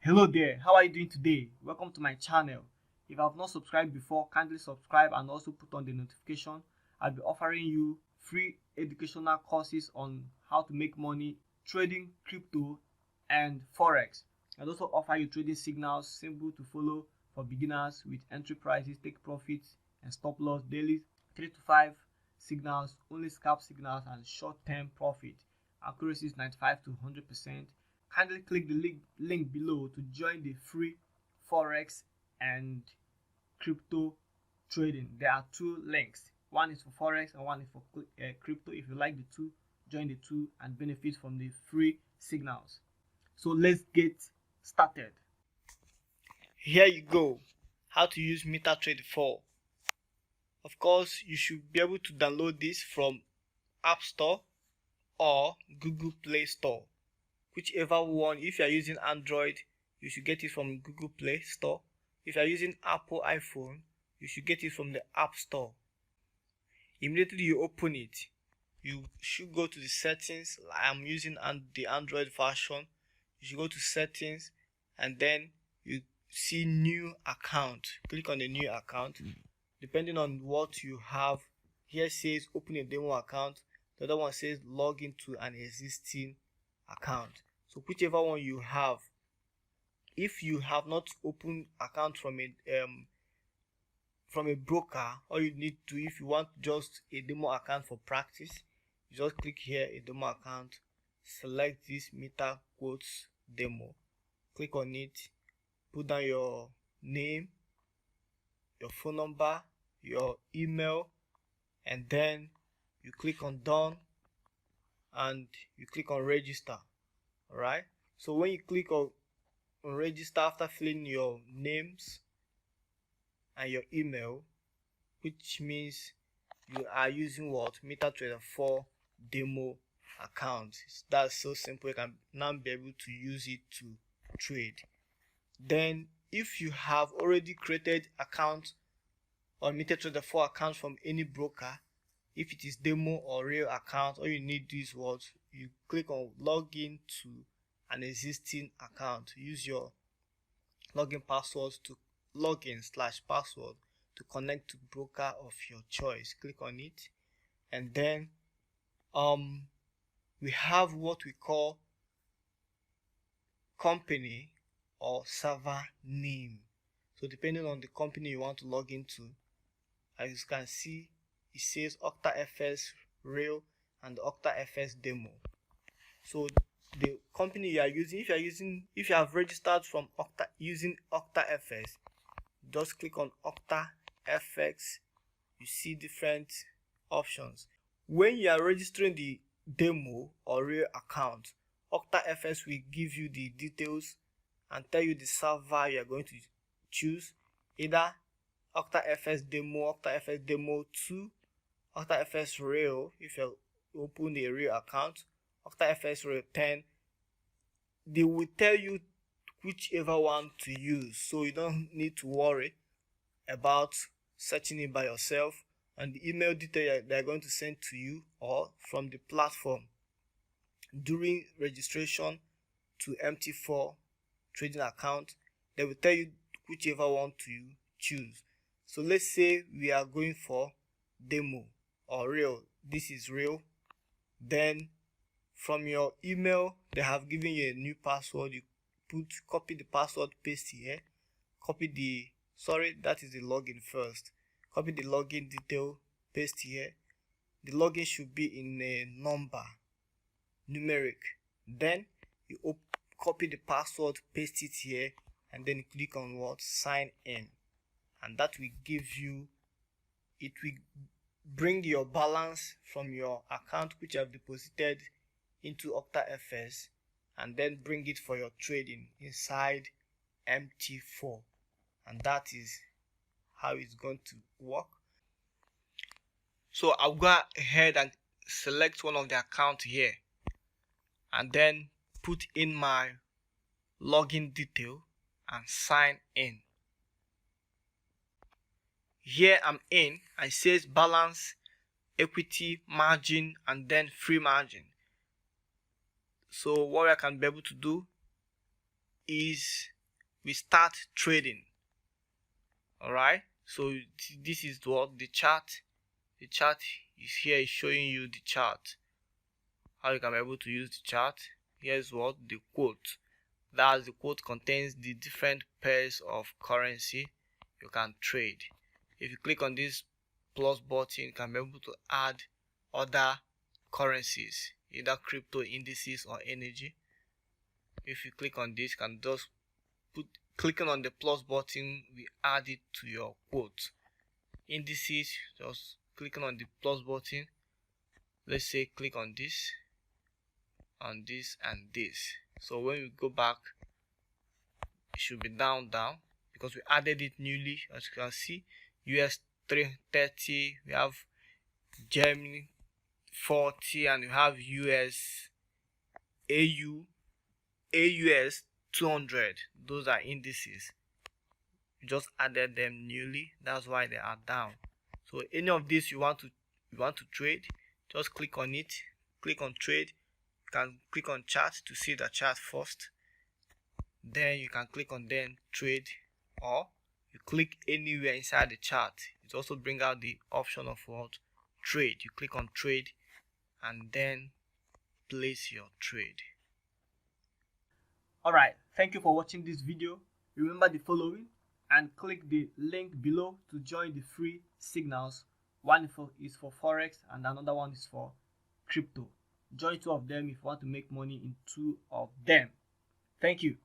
Hello there, how are you doing today? Welcome to my channel. If you have not subscribed before, kindly subscribe and also put on the notification. I'll be offering you free educational courses on how to make money trading crypto and forex. I'll also offer you trading signals, simple to follow for beginners with entry prices, take profits and stop loss daily, 3 to 5 signals, only scalp signals and short-term profit. Accuracy is 95 to 100%. Kindly click the link below to join the free forex and crypto trading. There are two links. One is for forex and one is for crypto. If you like the two, join the two and benefit from the free signals. So let's get started. Here you go. How to use MetaTrader 4. Of course, you should be able to download this from App Store or Google Play Store. Whichever one. If you are using Android, you should get it from Google Play Store. If you are using Apple iPhone, you should get it from the App Store. Immediately you open it, you should go to the settings. I'm using the Android version. You should go to settings and then you see new account. Click on the new account. Depending on what you have, here says open a demo account. The other one says log into an existing account. So whichever one you have, if you have not opened account from a broker, all you need to, if you want just a demo account for practice, you just click here, a demo account, select this Meta quotes demo, click on it, put down your name, your phone number, your email, and then you click on done and you click on register. Alright, so when you click on register after filling your names and your email, which means you are using what? MetaTrader 4 demo account. That's so simple. You can now be able to use it to trade. Then if you have already created account on MetaTrader 4 account from any broker, if it is demo or real account, all you need to do is what? You click on login to an existing account. Use your login password to login/password to connect to broker of your choice. Click on it, and then we have what we call company or server name. So depending on the company you want to log into, as you can see, it says OctaFS Real and OctaFS Demo. So the company you are using, if you have registered from using OctaFS, just click on OctaFX. You see different options. When you are registering the demo or real account, OctaFS will give you the details and tell you the server you are going to choose, either OctaFS Demo, OctaFS Demo 2, OctaFS Real if you open the real account, OctaFS Real 10. They will tell you whichever one to use, so you don't need to worry about searching it by yourself. And the email detail they're going to send to you or from the platform during registration to MT4 trading account, they will tell you whichever one to choose. So let's say we are going for demo or real. This is real. Then from your email, they have given you a new password. You copy the password, paste here, that is the login first. Copy the login detail, paste here. The login should be in a numeric. Then you copy the password, paste it here, and then click on what? Sign in. And that will give you, it will bring your balance from your account which you have deposited into OctaFS and then bring it for your trading inside MT4. And that is how it's going to work. So I'll go ahead and select one of the accounts here and then put in my login detail and sign in. Here I'm in, and it says balance, equity, margin, and then free margin. So what I can be able to do is we start trading. All right, so this is what the chart is here, is showing you the chart, how you can be able to use the chart. Here's what the quote, that's the quote contains the different pairs of currency you can trade. If you click on this plus button, you can be able to add other currencies, either crypto, indices, or energy. If you click on this, you can just clicking on the plus button, we add it to your quote. Indices, just clicking on the plus button, let's say click on this, and this. So when we go back, it should be down because we added it newly. As you can see, US 330, we have Germany 40, and we have US AUS 200. Those are indices. We just added them newly, that's why they are down. So any of these you want to trade, just click on it, click on trade. You can click on chart to see the chart first, then you can click on then trade, or you click anywhere inside the chart. It also brings out the option of what trade. You click on trade and then place your trade. Alright, thank you for watching this video. Remember the following and click the link below to join the free signals. One is for Forex and another one is for crypto. Join two of them if you want to make money in two of them. Thank you.